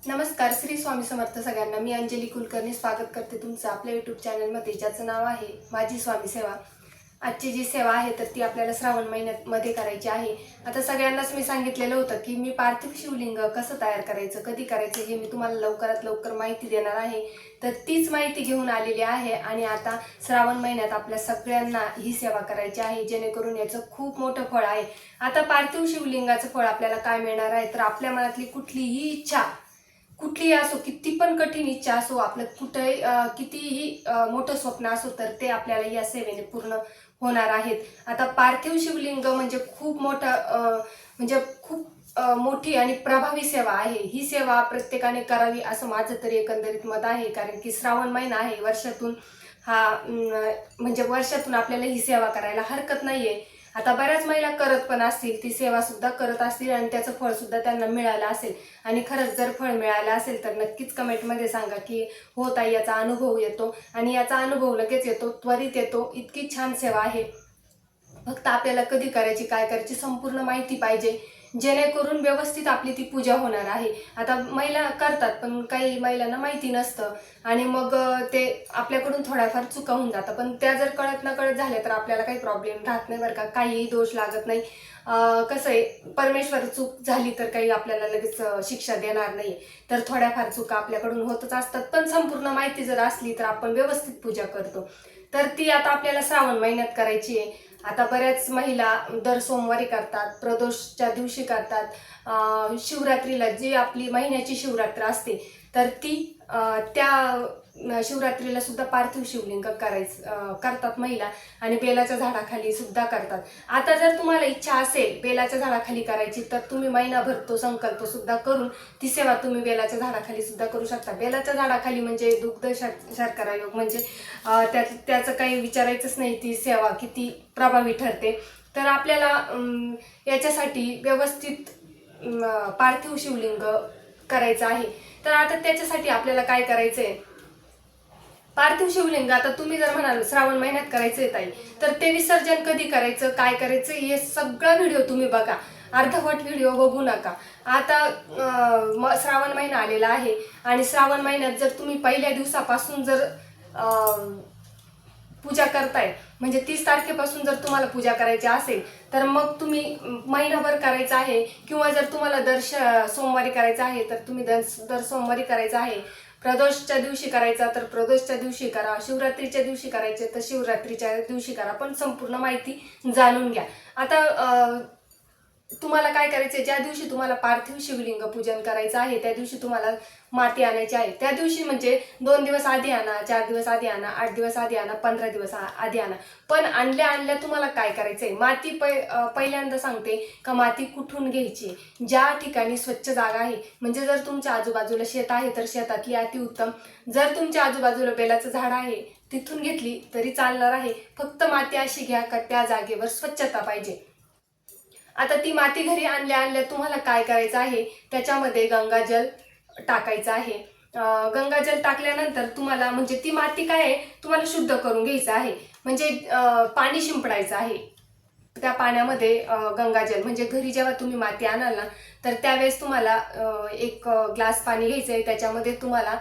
नमस्कार. श्री स्वामी समर्थ सगळ्यांना. मी अंजली कुलकर्णी स्वागत करते तुमचं आपल्या यूट्यूब चॅनलमध्ये, ज्याचं नाव आहे माझी स्वामी सेवा. आजची जी सेवा आहे तर ती आपल्याला श्रावण महिन्यामध्ये करायची आहे. आता सगळ्यांनाच मी सांगितलेलं होतं की मी पार्थिव शिवलिंग कसं तयार करायचं, कधी करायचं, हे मी तुम्हाला लवकरात लवकर माहिती देणार आहे. तर तीच माहिती घेऊन आलेली आहे आणि आता श्रावण महिन्यात आपल्या सगळ्यांना ही सेवा करायची आहे, जेणेकरून याचं खूप मोठं फळ आहे. आता पार्थिव शिवलिंगाचं फळ आपल्याला काय मिळणार आहे, तर आपल्या मनातली कुठलीही इच्छा, कुठलीही असो, किती पण कठीण इच्छा असो, आपलं कुठेही कितीही मोठं स्वप्न असो, तर ते आपल्याला या सेवेने पूर्ण होणार आहेत. आता पार्थिव शिवलिंग म्हणजे खूप मोठा म्हणजे खूप मोठी आणि प्रभावी सेवा आहे. ही सेवा प्रत्येकाने करावी असं माझं तरी एकंदरीत मत आहे, कारण की श्रावण महिना आहे, वर्षातून हा म्हणजे वर्षातून आपल्याला ही सेवा करायला हरकत नाहीये. आता बऱ्याच महिला करत पण असतील, ती सेवा सुद्धा करत असतील आणि त्याचं फळ सुद्धा त्यांना मिळालं असेल. आणि खरंच जर फळ मिळालं असेल तर नक्कीच कमेंटमध्ये सांगा की हो ताई, याचा अनुभव येतो. आणि याचा अनुभव लगेच येतो, त्वरित येतो. इतकी छान सेवा आहे. फक्त आपल्याला कधी करायची, काय करायची, संपूर्ण माहिती पाहिजे, जेणेकरून व्यवस्थित आपली ती पूजा होणार आहे. आता महिला करतात, पण काही महिलांना माहिती नसतं आणि मग ते आपल्याकडून थोड्याफार चुका होऊन जातात. पण त्या जर कळत न कळत झाल्या तर आपल्याला काही प्रॉब्लेम राहत नाही बरं का, काहीही दोष लागत नाही. कसं आहे, परमेश्वर चूक झाली तर काही आपल्याला लगेच शिक्षा देणार नाही. तर थोड्याफार चुका आपल्याकडून होतच असतात, पण संपूर्ण माहिती जर असली तर आपण व्यवस्थित पूजा करतो. तर ती आता आपल्याला श्रावण महिन्यात करायची आहे. आता बऱ्याच महिला दर सोमवारी करतात, प्रदोषच्या दिवशी करतात, शिवरात्रीला जी आपली महिन्याची शिवरात्र असते तर ती त्या शिवरात्रीला सुद्धा पार्थिव शिवलिंग करतात महिला. आणि बेलाच्या झाडाखाली सुद्धा करतात. आता जर तुम्हाला इच्छा असेल बेलाच्या झाडाखाली करायची, तर तुम्ही महिनाभर तो संकल्प सुद्धा करून ती सेवा तुम्ही बेलाच्या झाडाखाली सुद्धा करू शकता. बेलाच्या झाडाखाली म्हणजे दुग्ध शर्करा योग, म्हणजे त्याचं काही विचारायचंच नाही, ती सेवा किती प्रभावी ठरते. तर आपल्याला याच्यासाठी व्यवस्थित पार्थिव शिवलिंग करायचं आहे. तर आता त्याच्यासाठी आपल्याला काय करायचंय, पार्थिव शिवलिंग आता तुम्ही जर म्हणाल श्रावण महिन्यात करायचंय ताई, तर ते विसर्जन कधी करायचं, काय करायचं, हे सगळा व्हिडिओ तुम्ही बघा. अर्धवट व्हिडिओ बघू नका. आता श्रावण महिना आलेला आहे आणि श्रावण महिन्यात जर तुम्ही पहिल्या दिवसापासून जर पूजा करताय, म्हणजे 30 तारखेपासून जर तुम्हाला पूजा करायची असेल तर मग तुम्ही महिनाभर करायचं आहे. किंवा जर तुम्हाला सोमवारी करायचं आहे तर तुम्ही दर सोमवारी करायचं आहे. प्रदोषच्या दिवशी करायचा तर प्रदोषच्या दिवशी करा, शिवरात्रीच्या दिवशी करायचे तर शिवरात्रीच्या दिवशी करा, पण संपूर्ण माहिती जाणून घ्या. आता तुम्हाला काय करायचंय, ज्या दिवशी तुम्हाला पार्थिव शिवलिंग पूजन करायचं आहे त्या दिवशी तुम्हाला माती आणायची आहे. त्या दिवशी म्हणजे 2 दिवस आधी आणा, 4 दिवस आधी आणा, 8 दिवस आधी आणा, 15 दिवस आधी आणा. पण आणल्या आणल्या तुम्हाला काय करायचंय, माती पहिल्यांदा सांगते का माती कुठून घ्यायची, ज्या ठिकाणी स्वच्छ जागा आहे. म्हणजे जर तुमच्या आजूबाजूला शेत आहे तर शेतातली अतिउत्तम. जर तुमच्या आजूबाजूला बेलाचं झाड आहे तिथून घेतली तरी चालणार आहे. फक्त माती अशी घ्या का त्या जागेवर स्वच्छता पाहिजे. आता ती माती घरी आणल्या आणल्या तुम्हाला काय करायचं आहे, त्याच्यामध्ये गंगाजल टाकायचं आहे. गंगाजल टाकल्यानंतर तुम्हाला म्हणजे ती माती काय आहे तुम्हाला शुद्ध करून घ्यायचं आहे. म्हणजे पाणी शिंपडायचं आहे त्या पाण्यामध्ये. गंगाजल म्हणजे घरी जेव्हा तुम्ही माती आणाल ना, तर त्यावेळेस तुम्हाला एक ग्लास पाणी घ्यायचं आहे. त्याच्यामध्ये तुम्हाला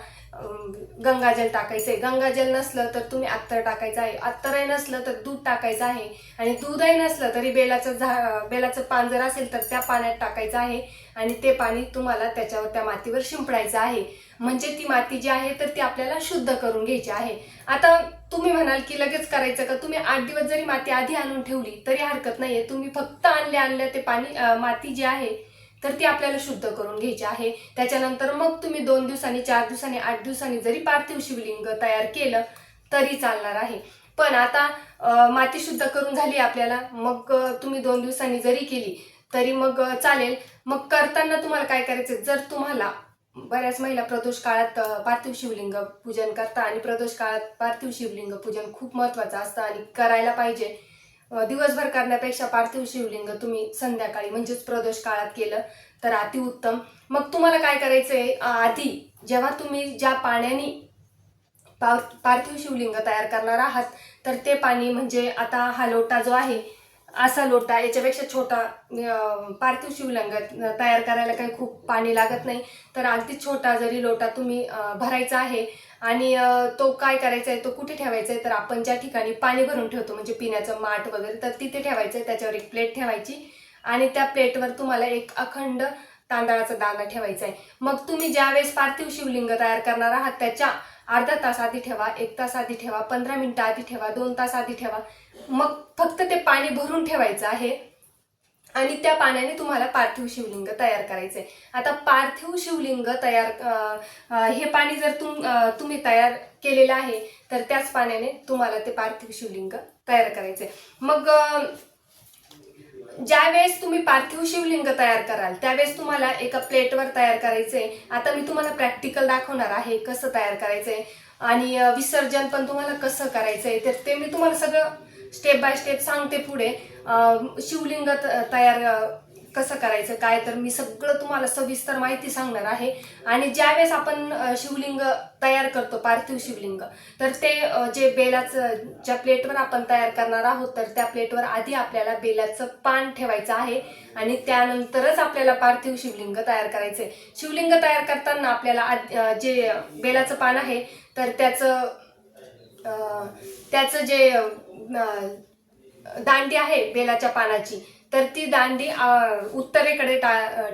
गंगाजल टाकायचं आहे. गंगाजल नसलं तर तुम्ही अत्तर टाकायचं आहे. अत्तरही नसलं तर दूध टाकायचं आहे. आणि दूधही नसलं तरी बेलाचं पान जर असेल तर त्या पाण्यात टाकायचं आहे. आणि ते पाणी तुम्हाला त्या मातीवर शिंपडायचं आहे. म्हणजे ती माती जी आहे तर ती आपल्याला शुद्ध करून घ्यायची आहे. आता तुम्ही म्हणाल की लगेच करायचं का, तुम्ही 8 दिवस जरी माती आधी आणून ठेवली तरी हरकत नाहीये. तुम्ही फक्त आणल्या ते पाणी माती जी आहे तर ती आपल्याला शुद्ध करून घ्यायची आहे. त्याच्यानंतर मग तुम्ही 2 दिवसांनी, 4 दिवसांनी, 8 दिवसांनी जरी पार्थिव शिवलिंग तयार केलं तरी चालणार आहे. पण आता माती शुद्ध करून झाली आपल्याला, मग तुम्ही 2 दिवसांनी जरी केली तरी मग चालेल. मग करताना तुम्हाला काय करायचं, जर तुम्हाला बऱ्याच महिला प्रदोष काळात पार्थिव शिवलिंग पूजन करतात आणि प्रदोष काळात पार्थिव शिवलिंग पूजन खूप महत्त्वाचं असतं आणि करायला पाहिजे. दिवसभर करण्यापेक्षा पार्थिव शिवलिंग तुम्ही संध्याकाळी म्हणजेच प्रदोष काळात केलं तर अतिउत्तम. मग तुम्हाला काय करायचंय, आधी जेव्हा तुम्ही ज्या पाण्याने पार्थिव शिवलिंग तयार करणार आहात तर ते पाणी म्हणजे आता हा लोटा जो आहे असा लोटा, याच्यापेक्षा छोटा पार्थिव शिवलिंग तयार करायला काही खूप पाणी लागत नाही. तर अगदी छोटा जरी लोटा तुम्ही भरायचा आहे. आणि तो काय करायचा आहे, तो कुठे ठेवायचा आहे, तर आपण ज्या ठिकाणी पाणी भरून ठेवतो म्हणजे पिण्याचं माठ वगैरे, तर तिथे ठेवायचं आहे. त्याच्यावर एक प्लेट ठेवायची आणि त्या प्लेटवर तुम्हाला एक अखंड तांदळाचा दाणा ठेवायचा आहे. मग तुम्ही ज्यावेळेस पार्थिव शिवलिंग तयार करणार आहात त्याच्या अर्धा तास आधी ठेवा, 1 तास आधी ठेवा, 15 मिनिटं आधी ठेवा, 2 तास आधी ठेवा. मग फक्त ते पाणी भरून ठेवायचं आहे आणि त्या पाण्याने तुम्हाला पार्थिव शिवलिंग तयार करायचंय. आता पार्थिव शिवलिंग तयार हे पाणी जर तुम्ही तयार केलेलं आहे तर त्याच पाण्याने तुम्हाला ते पार्थिव शिवलिंग तयार करायचंय. मग ज्यावेळेस तुम्ही पार्थिव शिवलिंग तयार कराल त्यावेळेस तुम्हाला एका प्लेटवर तयार करायचंय. आता मी तुम्हाला प्रॅक्टिकल दाखवणार आहे कसं तयार करायचंय आणि विसर्जन पण तुम्हाला कसं करायचंय, तर ते मी तुम्हाला सगळं स्टेप बाय स्टेप सांगते पुढे. शिवलिंग तयार कसं करायचं काय, तर मी सगळं तुम्हाला सविस्तर माहिती सांगणार आहे. आणि ज्यावेळेस आपण शिवलिंग तयार करतो पार्थिव शिवलिंग, तर ते जे बेलाचं ज्या प्लेटवर आपण तयार करणार आहोत तर त्या प्लेटवर आधी आपल्याला बेलाचं पान ठेवायचं आहे आणि त्यानंतरच आपल्याला पार्थिव शिवलिंग तयार करायचंय. शिवलिंग तयार करताना आपल्याला जे बेलाचं पान आहे तर त्याचं जे दांडी आहे बेलाच्या पानाची, तर ती दांडी उत्तरेकडे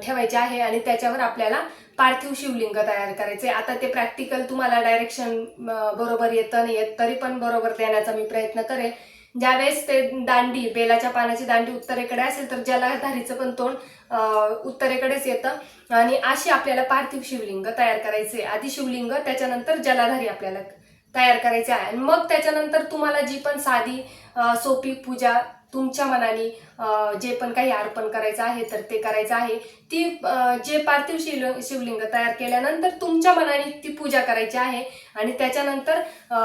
ठेवायची आहे आणि त्याच्यावर आपल्याला पार्थिव शिवलिंग तयार करायचे. आता ते प्रॅक्टिकल तुम्हाला डायरेक्शन बरोबर येतं नाही येत तरी पण बरोबर देण्याचा मी प्रयत्न करेन. ज्यावेळेस ते दांडी बेलाच्या पानाची दांडी उत्तरेकडे असेल तर जलधारीचं पण तोंड उत्तरेकडेच येतं आणि अशी आपल्याला पार्थिव शिवलिंग तयार करायचे. आधी शिवलिंग त्याच्यानंतर जलाधारी आपल्याला तयार करायचे आहे. आणि मग त्याच्यानंतर तुम्हाला जी पण साधी सोपी पूजा तुमच्या मनाने जे पण काही अर्पण करायचं आहे तर ते करायचं आहे. ती जे पार्थिव शिवलिंग तयार केल्यानंतर तुमच्या मनाने ती पूजा करायची आहे आणि त्याच्यानंतर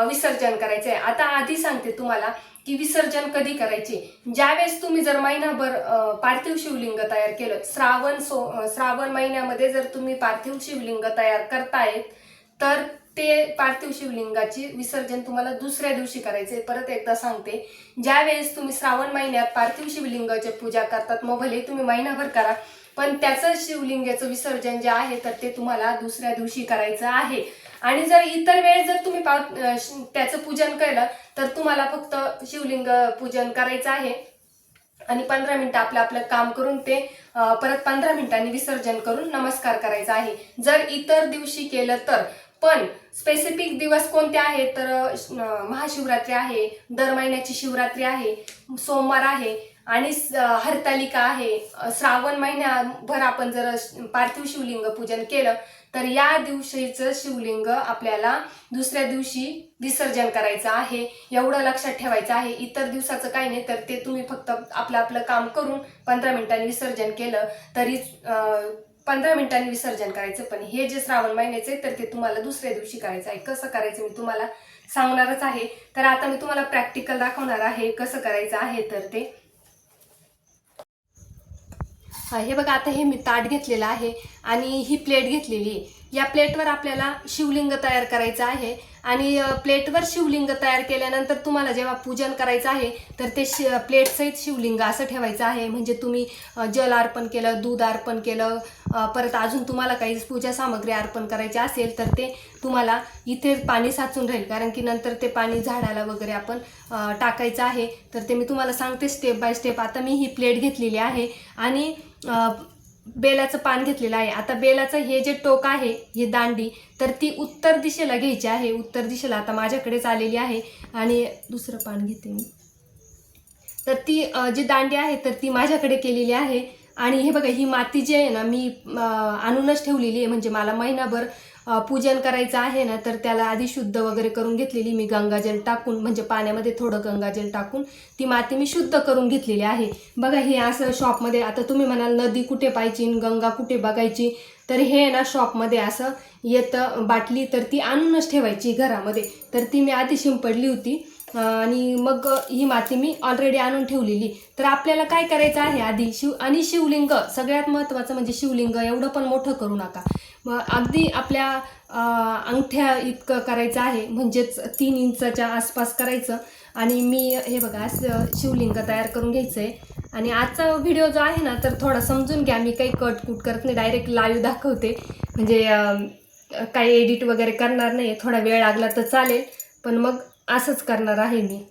विसर्जन करायचं आहे. आता आधी सांगते तुम्हाला की विसर्जन कधी करायचे. ज्यावेळेस तुम्ही जर महिनाभर पार्थिव शिवलिंग तयार केलं, श्रावण महिन्यामध्ये जर तुम्ही पार्थिव शिवलिंग तयार करतायत तर ते पार्थिव शिवलिंगाची विसर्जन तुम्हाला दुसऱ्या दिवशी करायचे. परत एकदा सांगते, ज्यावेळेस तुम्ही श्रावण महिन्यात पार्थिव शिवलिंगाची पूजा करतात मग भले तुम्ही महिनाभर करा, पण त्याचं शिवलिंगाचं विसर्जन जे आहे तर ते तुम्हाला दुसऱ्या दिवशी करायचं आहे. आणि जर इतर वेळेस जर तुम्ही त्याचं पूजन केलं तर तुम्हाला फक्त शिवलिंग पूजन करायचं आहे आणि 15 मिनिटं आपलं काम करून ते परत 15 मिनिटांनी विसर्जन करून नमस्कार करायचा आहे. जर इतर दिवशी केलं तर. पण स्पेसिफिक दिवस कोणते आहेत तर महाशिवरात्री आहे, दर महिन्याची शिवरात्री आहे, सोमवार आहे आणि हरतालिका आहे. श्रावण महिन्याभर आपण जर पार्थिव शिवलिंग पूजन केलं तर या दिवशीचं शिवलिंग आपल्याला दुसऱ्या दिवशी विसर्जन करायचं आहे. एवढं लक्षात ठेवायचं आहे. इतर दिवसाचं काही नाही, तर ते तुम्ही फक्त आपलं काम करून 15 मिनिटांनी विसर्जन केलं तरी 15 मिनिटांनी विसर्जन करायचं. पण हे जे श्रावण महिन्याचे तर ते तुम्हाला दुसऱ्या दिवशी करायचं आहे. कसं करायचं मी तुम्हाला सांगणारच आहे. तर आता मी तुम्हाला प्रॅक्टिकल दाखवणार आहे कसं करायचं आहे. तर ते हे बघा, आता हे मी ताट घेतलेलं आहे आणि ही प्लेट घेतलेली आहे. या प्लेटवर आपल्याला शिवलिंग तयार करायचं आहे आणि प्लेटवर शिवलिंग तयार केल्यानंतर तुम्हाला जेव्हा पूजन करायचं आहे तर ते प्लेटसहित शिवलिंग असं ठेवायचं आहे. म्हणजे तुम्ही जल अर्पण केलं, दूध अर्पण केलं, परत अजून तुम्हाला काही पूजा सामग्री अर्पण करायची असेल तर ते तुम्हाला इथे पाणी साचून राहील, कारण की नंतर ते पाणी झाडाला वगैरे आपण टाकायचं आहे. तर ते मी तुम्हाला सांगते स्टेप बाय स्टेप. आता मी ही प्लेट घेतलेली आहे आणि बेलाचं पान घेतलेलं आहे. आता बेलाचं हे जे टोक आहे, हे दांडी, तर ती उत्तर दिशेला घ्यायची आहे. उत्तर दिशेला आता माझ्याकडेच आलेली आहे आणि दुसरं पान घेते मी. तर ती जी दांडी आहे तर ती माझ्याकडे केलेली आहे. आणि हे बघा, ही माती जी आहे ना मी आणूनच ठेवलेली आहे. म्हणजे मला महिनाभर पूजन करायचं आहे ना, तर त्याला आधी शुद्ध वगैरे करून घेतलेली मी गंगाजल टाकून, म्हणजे पाण्यामध्ये थोडं गंगाजल टाकून ती माती मी शुद्ध करून घेतलेली आहे. बघा, हे असं शॉपमध्ये, आता तुम्ही म्हणाल नदी कुठे पाहायची, गंगा कुठे बघायची, तर हे ना शॉपमध्ये असं येतं बाटली, तर ती आणूनच ठेवायची घरामध्ये. तर ती मी आधी शिंपडली होती आणि मग ही माती मी ऑलरेडी आणून ठेवलेली. तर आपल्याला काय करायचं आहे आधी शिवलिंग सगळ्यात महत्त्वाचं म्हणजे शिवलिंग एवढं पण मोठं करू नका. मग अगदी आपल्या अंगठ्या इतकं करायचं आहे, म्हणजेच 3 इंचाच्या आसपास करायचं. आणि मी हे बघा असं शिवलिंग तयार करून घ्यायचं आहे. आणि आजचा व्हिडिओ जो आहे ना तर थोडा समजून घ्या, मी काही कटकूट करत नाही, डायरेक्ट लाईव्ह दाखवते. म्हणजे काही एडिट वगैरे करणार नाही. थोडा वेळ लागला तर चालेल, पण मग असंच करणार आहे मी.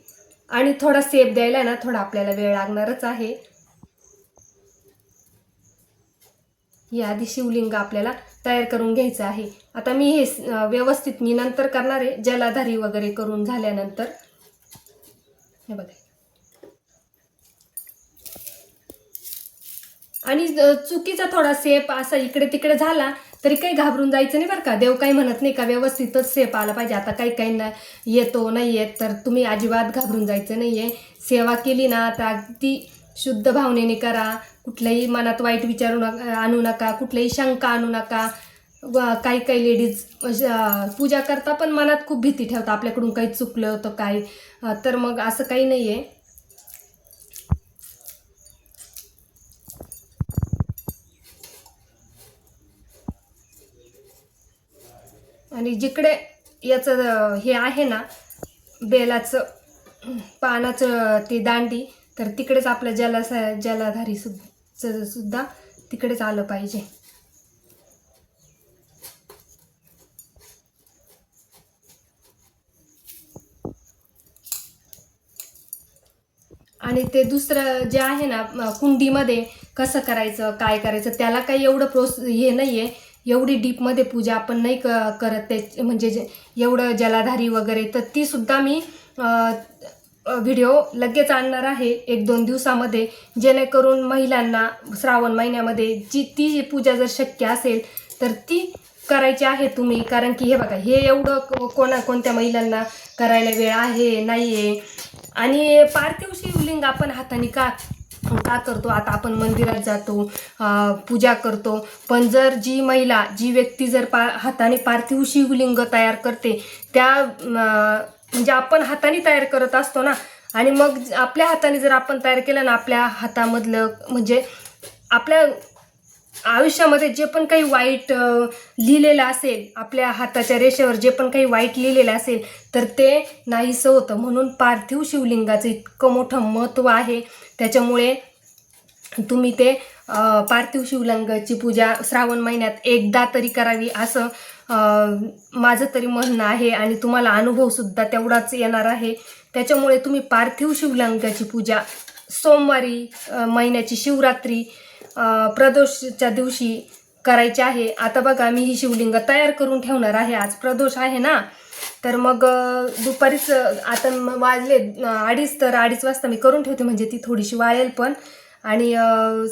आणि थोडा सेप द्यायला ना थोडा आपल्याला वेळ लागणारच आहे. ही आधी शिवलिंग आपल्याला तयार करून घ्यायचं आहे. आता मी हे व्यवस्थित मी नंतर करणार आहे, जलाधारी वगैरे करून झाल्यानंतर. हे बघा. आणि चुकीचा थोडा सेप असा इकडे तिकडे झाला तरी काही घाबरून जायचं नाही बरं का. देव काही म्हणत नाही का व्यवस्थितच सेप आला पाहिजे. आता काही ना येतो नाही येत, तर तुम्ही अजिबात घाबरून जायचं नाही आहे. सेवा केली ना तर अगदी शुद्ध भावनेने करा. कुठल्याही मनात वाईट विचारू आणू नका, कुठल्याही शंका आणू नका. काही लेडीज पूजा करता पण मनात खूप भीती ठेवता, आपल्याकडून काही चुकलं तर काय. तर मग असं काही नाही आहे. आणि जिकडे याचं हे आहे ना बेलाचं पानाचं ती दांडी, तर तिकडेच आपलं जलाधारी सुद्धा तिकडेच आलं पाहिजे. आणि ते दुसरं जे आहे ना कुंडीमध्ये कसं करायचं काय करायचं त्याला काही एवढं हे नाही आहे. एवढी डीपमध्ये पूजा आपण नाही करत ते, म्हणजे एवढं जलाधारी वगैरे. तर ती सुद्धा मी व्हिडिओ लगेच आणणार आहे 1-2 दिवसामध्ये, जेणेकरून महिलांना श्रावण महिन्यामध्ये ती पूजा जर शक्य असेल तर ती करायची आहे तुम्ही. कारण की हे बघा, हे एवढं कोणत्या महिलांना करायला वेळ आहे नाही आहे. आणि पार्थिव शिवलिंग आपण हाताने का करतो. आता आपण मंदिरात जातो, पूजा करतो, पण जर जी व्यक्ती जर हाताने पार्थिव शिवलिंग तयार करते, त्या म्हणजे आपण हाताने तयार करत असतो ना. आणि मग आपल्या हाताने जर आपण तयार केलं ना, आपल्या हातामधलं म्हणजे आपल्या आयुष्यामध्ये जे पण काही वाईट लिहिलेलं असेल, आपल्या हाताच्या रेषेवर जे पण काही वाईट लिहिलेलं असेल तर ते नाहीसं होतं. म्हणून पार्थिव शिवलिंगाचं इतकं मोठं महत्त्व आहे. त्याच्यामुळे तुम्ही ते पार्थिव शिवलिंगाची पूजा श्रावण महिन्यात एकदा तरी करावी असं माझं तरी म्हणणं आहे. आणि तुम्हाला अनुभवसुद्धा तेवढाच येणार आहे. त्याच्यामुळे तुम्ही पार्थिव शिवलिंगाची पूजा सोमवारी, महिन्याची शिवरात्री, प्रदोषच्या दिवशी करायची आहे. आता बघा, मी ही शिवलिंग तयार करून ठेवणार आहे. आज प्रदोष आहे ना, तर मग दुपारीच आता वाजले 2:30, तर 2:30 वाजता मी करून ठेवते, म्हणजे ती थोडीशी वाळेल पण. आणि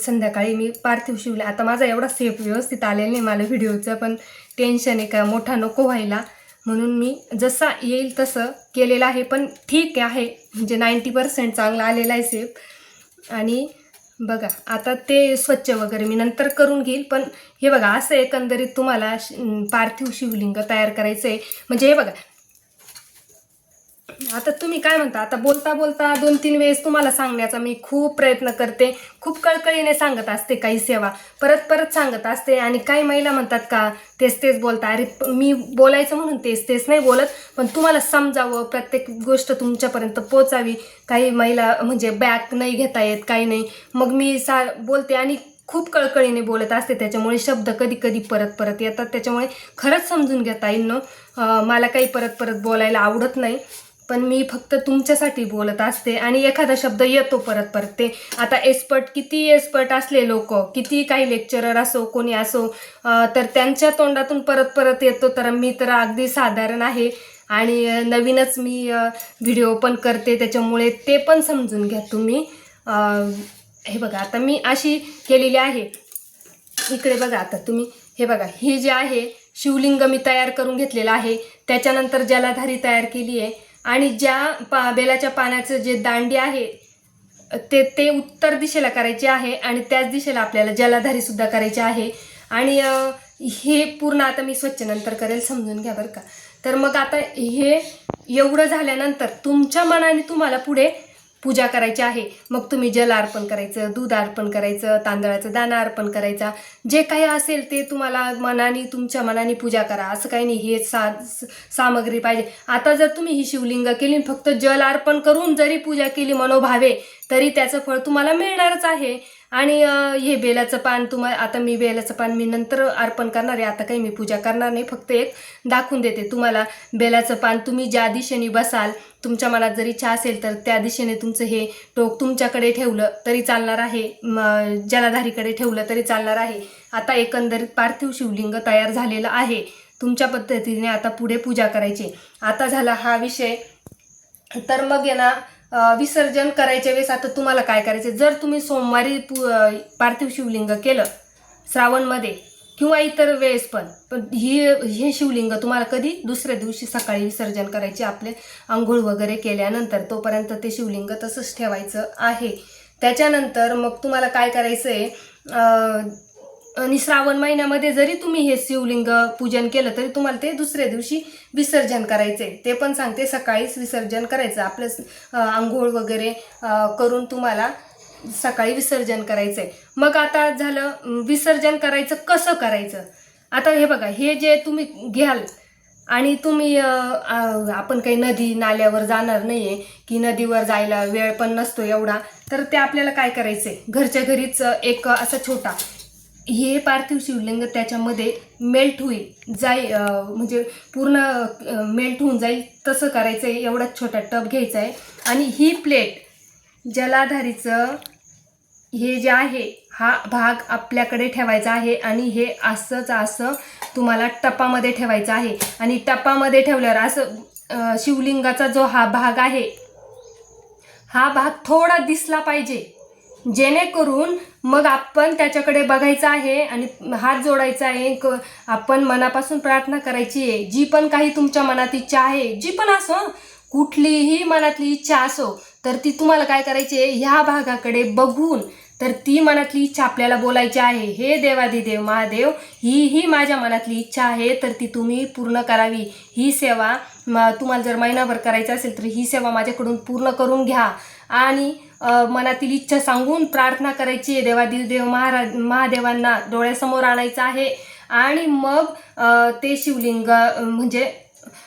संध्याकाळी मी पार्थिव शिवलिंग, आता माझा एवढा सेफ व्यवस्थित आलेला नाही, मला व्हिडिओचं पण टेन्शन आहे का मोठा नको व्हायला, म्हणून मी जसा येईल तसं केलेलं आहे. पण ठीक आहे, म्हणजे 90% चांगला आलेला आहे सेफ. आणि बघा आता ते स्वच्छ वगैरे मी नंतर करून घेईल. पण हे बघा, असं एकंदरीत तुम्हाला पार्थिव शिवलिंग तयार करायचं आहे. म्हणजे हे बघा, आता तुम्ही काय म्हणता, आता बोलता बोलता 2-3 वेळेस तुम्हाला सांगण्याचा मी खूप प्रयत्न करते, खूप कळकळीने सांगत असते, काही सेवा परत परत सांगत असते. आणि काही महिला म्हणतात का तेच बोलता. अरे मी बोलायचं म्हणून तेच नाही बोलत, पण तुम्हाला समजावं, प्रत्येक गोष्ट तुमच्यापर्यंत पोचावी. काही महिला म्हणजे बॅक नाही घेता येत, काही नाही, मग मी बोलते आणि खूप कळकळीने बोलत असते. त्याच्यामुळे शब्द कधी कधी परत येतात. त्याच्यामुळे खरंच समजून घेता येईल ना, मला काही परत बोलायला आवडत नाही, पण मी फक्त तुमच्यासाठी बोलत असते. आणि एखादा शब्द येतो परत ते, आता किती एक्सपर्ट असले लोक, किती काही लेक्चरर असो, कोणी असो, तर त्यांच्या तोंडातून परत येतो. तर मी तर अगदी साधारण आहे आणि नवीनच मी व्हिडिओ पण करते, त्याच्यामुळे ते पण समजून घ्या तुम्ही. हे बघा, आता मी अशी केलेली आहे. इकडे बघा, आता तुम्ही हे बघा, हे जे आहे शिवलिंग मी तयार करून घेतलेलं आहे. त्याच्यानंतर जलाधारी तयार केली आहे. आणि ज्या बेलाच्या पाण्याचं जे दांडी आहे ते उत्तर दिशेला करायचे आहे. आणि त्याच दिशेला आपल्याला जलाधारी सुद्धा करायची आहे. आणि हे पूर्ण आता मी स्वच्छ नंतर करेल, समजून घ्या बरं का. तर मग आता हे एवढं झाल्यानंतर तुमच्या मनाने तुम्हाला पुढे पूजा करायची आहे. मग तुम्ही जल अर्पण करायचं, दूध अर्पण करायचं, तांदळाचा दाणा अर्पण करायचा, जे काही असेल ते तुम्हाला मनाने, तुमच्या मनाने पूजा करा. असं काही नाही हे सामग्री पाहिजे. आता जर तुम्ही ही शिवलिंग केली फक्त जल अर्पण करून जरी पूजा केली मनोभावे तरी त्याचं फळ तुम्हाला मिळणारच आहे. आणि हे बेलाचं पान आता मी बेलाचं पान मी नंतर अर्पण करणार आहे. आता काही मी पूजा करणार नाही, फक्त एक दाखवून देते तुम्हाला. बेलाचं पान तुम्ही ज्या दिशेने बसाल, तुमच्या मनात जर इच्छा असेल तर त्या दिशेने तुमचं हे टोक तुमच्याकडे ठेवलं तरी चालणार आहे, जलाधारीकडे ठेवलं तरी चालणार आहे. आता एकंदरीत पार्थिव शिवलिंग तयार झालेलं आहे. तुमच्या पद्धतीने आता पुढे पूजा करायची. आता झाला हा विषय. तर मग आहे ना, विसर्जन करायच्या वेळेस आता तुम्हाला काय करायचं, जर तुम्ही सोमवारी पार्थिव शिवलिंग केलं श्रावणमध्ये किंवा इतर वेळेस पण हे शिवलिंग तुम्हाला कधी दुसऱ्या दिवशी सकाळी विसर्जन करायचे. आपले आंघोळ वगैरे केल्यानंतर तोपर्यंत ते शिवलिंग तसंच ठेवायचं आहे. त्याच्यानंतर मग तुम्हाला काय करायचं आहे, आणि श्रावण महिन्यामध्ये जरी तुम्ही हे शिवलिंग पूजन केलं तरी तुम्हाला ते दुसऱ्या दिवशी विसर्जन करायचे. ते पण सांगते, सकाळीच विसर्जन करायचं. आपलं आंघोळ वगैरे करून तुम्हाला सकाळी विसर्जन करायचंय. मग आता झालं विसर्जन करायचं कसं करायचं. आता हे बघा, हे जे तुम्ही घ्याल आणि तुम्ही आपण काही नदी नाल्यावर जाणार नाहीये की नदीवर जायला वेळ पण नसतो एवढा, तर ते आपल्याला काय करायचंय, घरच्या घरीच एक असा छोटा हे पार्थिव शिवलिंग त्याच्यामध्ये मेल्ट होईल म्हणजे पूर्ण मेल्ट होऊन जाईल तसं करायचं आहे. एवढा छोटा टब घ्यायचा आहे आणि ही प्लेट जलाधारीचं हे जे आहे हा भाग आपल्याकडे ठेवायचा आहे आणि हे असं तुम्हाला टपामध्ये ठेवायचं आहे. आणि टपामध्ये ठेवल्यावर असं शिवलिंगाचा जो हा भाग आहे हा भाग थोडा दिसला पाहिजे, जेणेकरून मग आपण त्याच्याकडे बघायचं आहे आणि हात जोडायचा आहे. आपण मनापासून प्रार्थना करायची आहे. जी पण काही तुमच्या मनात इच्छा आहे, जी पण असो, कुठलीही मनातली इच्छा असो, तर ती तुम्हाला काय करायची आहे, ह्या भागाकडे बघून तर ती मनातली इच्छा आपल्याला बोलायची आहे. हे देवादिदेव महादेव, ही माझ्या मनातली इच्छा आहे, तर ती तुम्ही पूर्ण करावी. ही सेवा तुम्हाला जर महिनाभर करायचं असेल तर ही सेवा माझ्याकडून पूर्ण करून घ्या. आणि मनातील इच्छा सांगून प्रार्थना करायची आहे. देवादिदेव महादेवांना डोळ्यासमोर आणायचं आहे. आणि मग ते शिवलिंग म्हणजे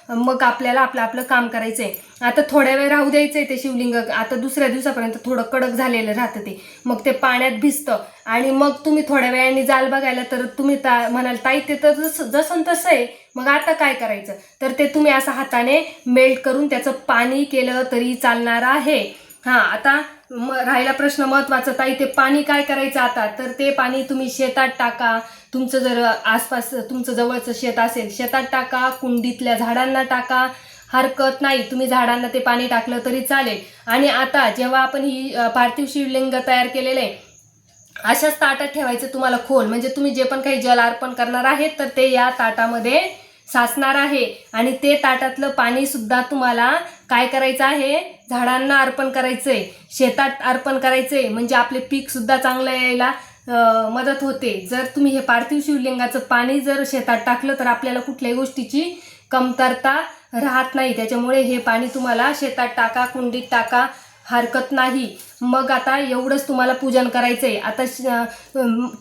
मग आपल्याला आपलं काम करायचं आहे. आता थोड्या वेळ राहू द्यायचं आहे ते शिवलिंग. आता दुसऱ्या दिवसापर्यंत थोडं कडक झालेलं राहतं ते, मग ते पाण्यात भिजतं. आणि मग तुम्ही थोड्या वेळाने जाल बघायला तर तुम्ही म्हणाल ताई ते तर जसं तसं आहे. मग आता काय करायचं, तर ते तुम्ही असं हाताने मेल्ट करून त्याचं पाणी केलं तरी चालणार आहे. आता राहिला प्रश्न महत्त्वाचा, ताई ते पाणी काय करायचं आता, तर ते पाणी तुम्ही शेतात टाका. तुमचं जर आसपास तुमचं जवळचं शेत असेल शेतात टाका, कुंडीतल्या झाडांना टाका, हरकत नाही. तुम्ही झाडांना ते पाणी टाकलं तरी चालेल. आणि आता जेव्हा आपण ही पार्थिव शिवलिंग तयार केलेलं आहे अशाच ताटात ठेवायचं तुम्हाला खोल, म्हणजे तुम्ही जे पण काही जल अर्पण करणार आहेत तर ते या ताटामध्ये साचणार आहे. आणि ते ताटातलं पाणी सुद्धा तुम्हाला काय करायचं आहे, झाडांना अर्पण करायचंय, शेतात अर्पण करायचंय. म्हणजे आपले पीक सुद्धा चांगलं यायला मदत होते. जर तुम्ही हे पार्थिव शिवलिंगाचं पाणी जर शेतात टाकलं तर आपल्याला कुठल्याही गोष्टीची कमतरता राहत नाही. त्याच्यामुळे हे पाणी तुम्हाला शेतात टाका, कुंडीत टाका, हरकत नाही. मग आता एवढंच तुम्हाला पूजन करायचंय. आता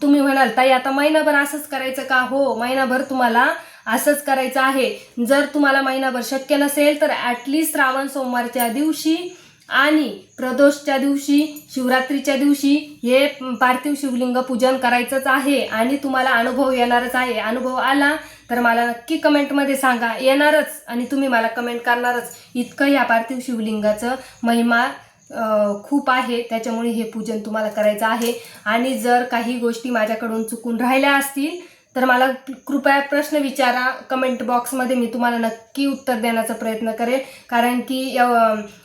तुम्ही म्हणाल ताई आता महिनाभर असंच करायचं का, हो महिनाभर तुम्हाला असंच करायचं आहे. जर तुम्हाला महिनाभर शक्य नसेल तर ॲटलिस्ट श्रावण सोमवारच्या दिवशी आणि प्रदोषच्या दिवशी, शिवरात्रीच्या दिवशी हे पार्थिव शिवलिंग पूजन करायचंच आहे. आणि तुम्हाला अनुभव येणारच आहे. अनुभव आला तर मला नक्की कमेंटमध्ये सांगा, येणारच आणि तुम्ही मला कमेंट करणारच. इतकं या पार्थिव शिवलिंगाचं महिमा खूप आहे. त्याच्यामुळे हे पूजन तुम्हाला करायचं आहे. आणि जर काही गोष्टी माझ्याकडून चुकून राहिल्या असतील तर मला कृपया प्रश्न विचारा कमेंट बॉक्समध्ये, मी तुम्हाला नक्की उत्तर देण्याचा प्रयत्न करेल. कारण की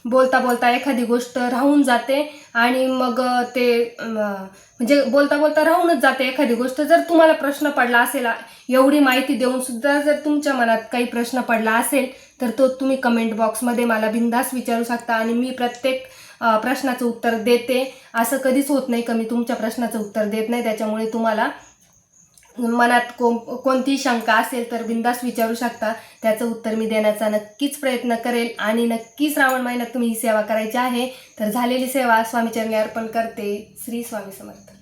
बोलता बोलता एखादी गोष्ट राहून जाते आणि मग ते म्हणजे बोलता बोलता राहूनच जाते एखादी गोष्ट. जर तुम्हाला प्रश्न पडला असेल, एवढी माहिती देऊन सुद्धा जर तुमच्या मनात काही प्रश्न पडला असेल तर तो तुम्ही कमेंट बॉक्समध्ये मला बिनधास्त विचारू शकता. आणि मी प्रत्येक प्रश्नाचं उत्तर देते. असं कधीच होत नाही का मी तुमच्या प्रश्नाचं उत्तर देत नाही. त्याच्यामुळे तुम्हाला मनात कोणतीही शंका असेल तर बिनधास्त विचारू शकता. त्याचं उत्तर मी देण्याचा नक्कीच प्रयत्न करेल आणि नक्की श्रावण महिन्यात तुम्ही ही सेवा करायची आहे. तर झालेली सेवा स्वामीचरणी अर्पण करते. श्री स्वामी समर्थ.